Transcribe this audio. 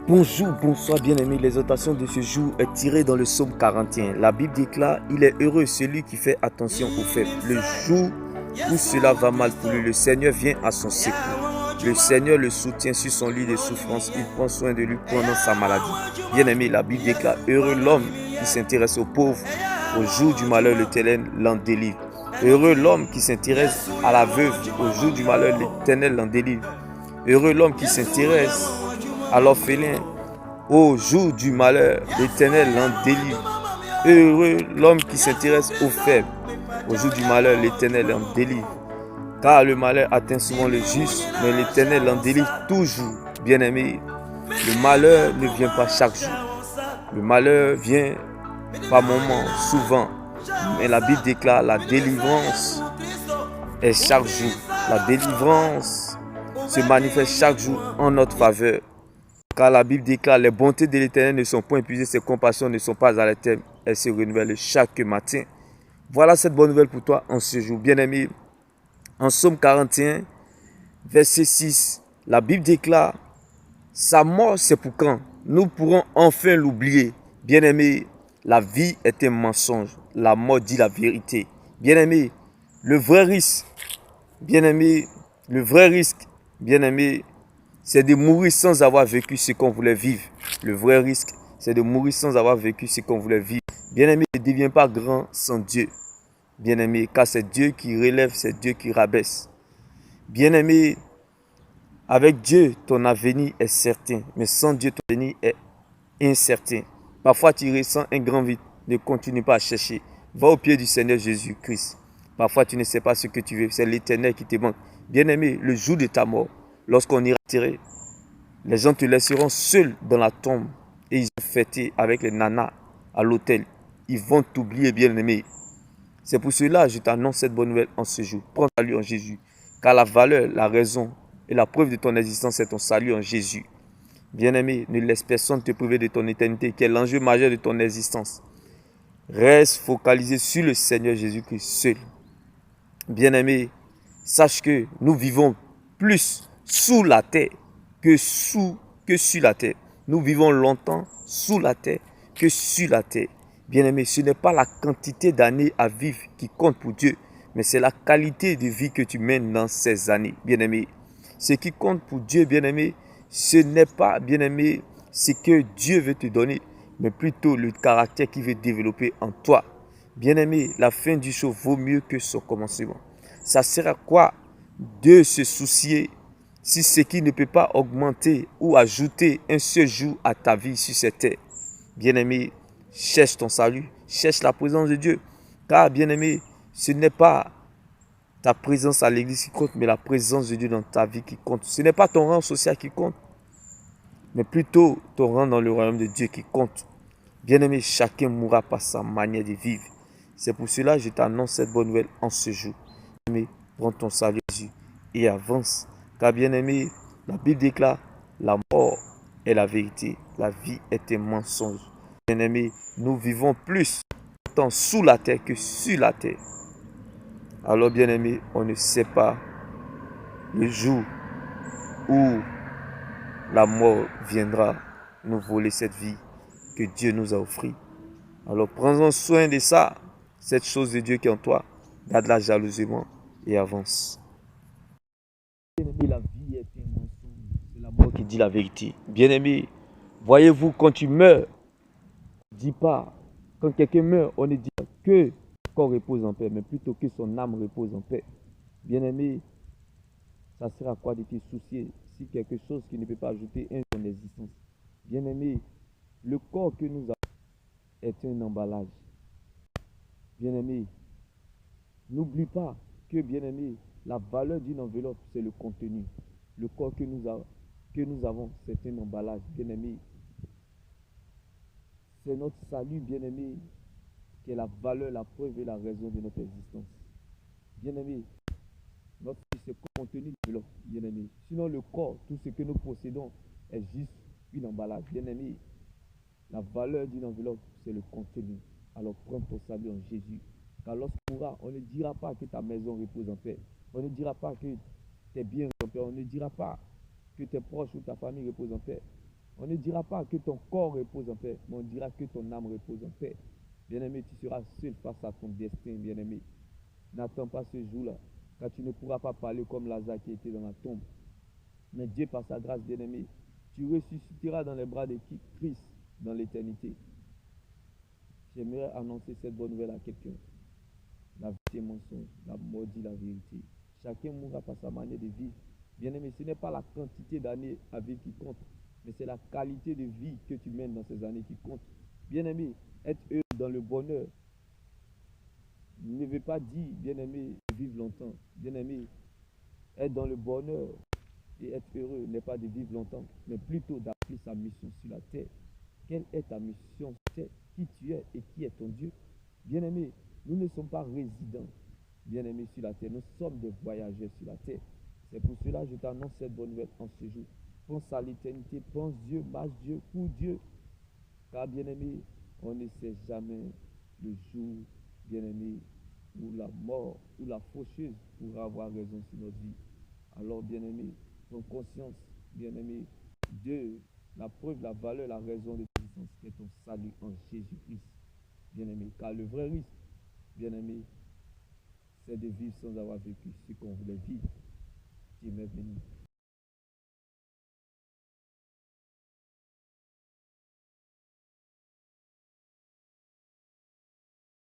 Bonjour, bonsoir bien-aimés. L'exhortation de ce jour est tirée dans le psaume 41. La Bible déclare: il est heureux celui qui fait attention aux faibles. Le jour où cela va mal pour lui, le Seigneur vient à son secours. Le Seigneur le soutient sur son lit de souffrance. Il prend soin de lui pendant sa maladie. Bien-aimé, la Bible déclare: heureux l'homme qui s'intéresse aux pauvres. Au jour du malheur, l'Éternel l'en délivre. Heureux l'homme qui s'intéresse à la veuve. Au jour du malheur, l'Éternel l'en délivre. Heureux l'homme qui s'intéresse à l'orphelin. Au jour du malheur, l'Éternel l'en délivre. Heureux l'homme qui s'intéresse aux faibles. Au jour du malheur, l'Éternel l'en délivre. Car le malheur atteint souvent le juste, mais l'Éternel l'en délivre toujours. Bien-aimé, le malheur ne vient pas chaque jour. Le malheur vient par moments, souvent. Mais la Bible déclare: la délivrance est chaque jour. La délivrance se manifeste chaque jour en notre faveur. Car la Bible déclare: les bontés de l'Éternel ne sont point épuisées, ses compassions ne sont pas à la terme, elles se renouvellent chaque matin. Voilà cette bonne nouvelle pour toi en ce jour. Bien-aimé, en Psaume 41, verset 6, la Bible déclare: sa mort, c'est pour quand? Nous pourrons enfin l'oublier. Bien-aimé, la vie est un mensonge. La mort dit la vérité. Bien-aimé, le vrai risque, bien-aimé, le vrai risque, bien-aimé, c'est de mourir sans avoir vécu ce qu'on voulait vivre. Le vrai risque, c'est de mourir sans avoir vécu ce qu'on voulait vivre. Bien-aimé, ne deviens pas grand sans Dieu. Bien-aimé, car c'est Dieu qui relève, c'est Dieu qui rabaisse. Bien-aimé, avec Dieu, ton avenir est certain, mais sans Dieu, ton avenir est incertain. Parfois, tu ressens un grand vide. Ne continue pas à chercher. Va au pied du Seigneur Jésus-Christ. Parfois, tu ne sais pas ce que tu veux. C'est l'Éternel qui te manque. Bien-aimé, le jour de ta mort, lorsqu'on ira tirer, les gens te laisseront seul dans la tombe et ils vont fêter avec les nanas à l'hôtel. Ils vont t'oublier, bien-aimé. C'est pour cela que je t'annonce cette bonne nouvelle en ce jour. Prends salut en Jésus. Car la valeur, la raison et la preuve de ton existence est ton salut en Jésus. Bien-aimé, ne laisse personne te priver de ton éternité, qui est l'enjeu majeur de ton existence. Reste focalisé sur le Seigneur Jésus-Christ seul. Bien-aimé, sache que nous vivons plus sous la terre que sur la terre. Nous vivons longtemps sous la terre que sur la terre. Bien-aimé, ce n'est pas la quantité d'années à vivre qui compte pour Dieu, mais c'est la qualité de vie que tu mènes dans ces années. Bien-aimé, ce qui compte pour Dieu, bien-aimé, ce n'est pas, bien-aimé, ce que Dieu veut te donner, mais plutôt le caractère qu'il veut développer en toi. Bien-aimé, la fin du jour vaut mieux que son commencement. Ça sert à quoi de se soucier si ce qui ne peut pas augmenter ou ajouter un seul jour à ta vie sur cette terre? Bien-aimé, cherche ton salut, cherche la présence de Dieu. Car, bien-aimé, ce n'est pas ta présence à l'église qui compte, mais la présence de Dieu dans ta vie qui compte. Ce n'est pas ton rang social qui compte, mais plutôt ton rang dans le royaume de Dieu qui compte. Bien-aimé, chacun mourra par sa manière de vivre. C'est pour cela que je t'annonce cette bonne nouvelle en ce jour. Bien-aimé, prends ton salut Jésus et avance. Car bien-aimé, la Bible déclare: la mort est la vérité, la vie est un mensonge. Bien-aimé, nous vivons plus tant sous la terre que sur la terre. Alors bien-aimé, on ne sait pas le jour où la mort viendra nous voler cette vie que Dieu nous a offerte. Alors prends-en soin de ça, cette chose de Dieu qui est en toi. Garde-la jalousement et avance. Bien-aimé, la vie est un mensonge. C'est la mort qui dit la vérité. Bien-aimé, voyez-vous, quand tu meurs, dis pas, quand quelqu'un meurt, on ne dit pas que son corps repose en paix, mais plutôt que son âme repose en paix. Bien-aimé, ça sert à quoi de te soucier si quelque chose qui ne peut pas ajouter un jour en existence? Bien-aimé, le corps que nous avons est un emballage. Bien-aimé, n'oublie pas que, bien-aimé, la valeur d'une enveloppe, c'est le contenu. Le corps que nous avons, c'est un emballage. Bien-aimé, c'est notre salut, bien-aimé, qui est la valeur, la preuve et la raison de notre existence. Bien-aimé, notre vie, c'est le contenu de l'enveloppe, bien-aimé. Sinon, le corps, tout ce que nous possédons, est juste une emballage. Bien-aimé, la valeur d'une enveloppe, c'est le contenu. Alors prends ton salut en Jésus. Car lorsqu'on mourra, on ne dira pas que ta maison repose en paix. On ne dira pas que tes biens reposent en paix. On ne dira pas que tes proches ou ta famille reposent en paix. On ne dira pas que ton corps repose en paix, mais on dira que ton âme repose en paix. Bien-aimé, tu seras seul face à ton destin, bien-aimé. N'attends pas ce jour-là, car tu ne pourras pas parler comme Lazare qui était dans la tombe. Mais Dieu, par sa grâce, bien-aimé, tu ressusciteras dans les bras de Christ dans l'éternité. J'aimerais annoncer cette bonne nouvelle à quelqu'un. La vie, c'est mensonge. La mort dit la vérité. Chacun mourra par sa manière de vivre. Bien-aimé, ce n'est pas la quantité d'années à vivre qui compte, mais c'est la qualité de vie que tu mènes dans ces années qui compte. Bien-aimé, être heureux dans le bonheur ne veut pas dire, bien-aimé, vivre longtemps. Bien-aimé, être dans le bonheur et être heureux n'est pas de vivre longtemps, mais plutôt d'accomplir sa mission sur la terre. Quelle est ta mission sur terre? Qui tu es et qui est ton Dieu? Bien-aimé, nous ne sommes pas résidents, bien-aimés, sur la terre. Nous sommes des voyageurs sur la terre. C'est pour cela que je t'annonce cette bonne nouvelle en ce jour. Pense à l'éternité, pense Dieu, marche Dieu, cours Dieu. Car, bien-aimé, on ne sait jamais le jour, bien-aimé, où la mort, où la faucheuse pourra avoir raison sur notre vie. Alors, bien-aimé, prends conscience, bien-aimé, de la preuve, la valeur, la raison de ta existence, qui est ton salut en Jésus-Christ, bien-aimé. Car le vrai risque, bien-aimé, c'est de vivre sans avoir vécu ce qu'on voulait vivre. Dieu m'est béni.